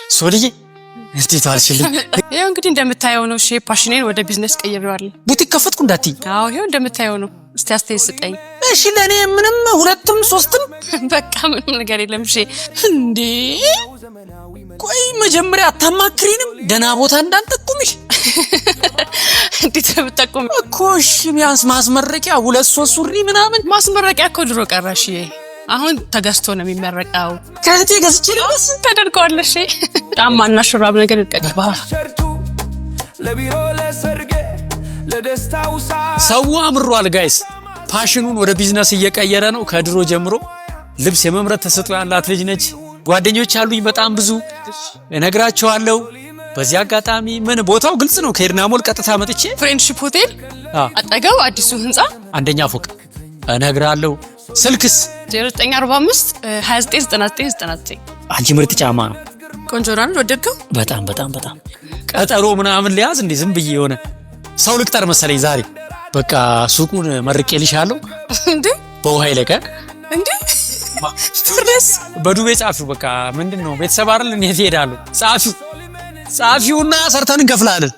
ሶልዬ እንዴት አልችልም። ይሄው እንግዲህ እንደምታየው ነው ሼፓሽኔን ወደ ቢዝነስ ቀይሬዋለሁ። ቡቲክ ከፈትኩ እንዳትይ። አዎ ይሄው እንደምታየው ነው። እስቲ አስተያየት ስጠኝ። እሺ ለኔ ምንም ሁለትም ሶስትም በቃ ምንም ነገር የለም። እሺ እንዴ ቆይ መጀመሪያ አታማክሪንም? ደና ቦታ እንዳንጠቁምሽ። እንዴት ነው የምጠቁም እኮ? እሺ ቢያንስ ማስመረቂያ 2-3 ሱሪ ምናምን። ማስመረቂያ እኮ ድሮ ቀረሽ። አሁን ተገዝቶ ነው የሚመረቀው። ከእህቴ ገዝቼ ልበስ ተደርገዋለሽ። ጫማና ሹራብ ነገር ይቀጥባ። ሰው አምሯል ጋይስ። ፋሽኑን ወደ ቢዝነስ እየቀየረ ነው። ከድሮ ጀምሮ ልብስ የመምረጥ ተሰጥኦ ያላት ልጅ ነች። ጓደኞች አሉኝ በጣም ብዙ እነግራቸዋለሁ። በዚህ አጋጣሚ ምን ቦታው ግልጽ ነው። ከኤድና ሞል ቀጥታ መጥቼ ፍሬንድሺፕ ሆቴል አጠገብ አዲሱ ህንጻ አንደኛ ፎቅ እነግራለሁ። ስልክስ 0945 299999። አንቺ ምርጥ ጫማ ነው። ቆንጆ ነው። ወደድከው? በጣም በጣም በጣም። ቀጠሮ ምናምን ሊያዝ እንዴ ዝም ብዬ የሆነ ሰው ልቅጠር መሰለኝ ዛሬ። በቃ ሱቁን መርቄልሻለሁ እንዴ በውሃ ይለቀ እንዴ ፍርስ በዱቤ ጻፊው። በቃ ምንድነው ቤተሰብ አይደል? እኔ እሄዳለሁ። ጻፊውና ሰርተን እንከፍላለን።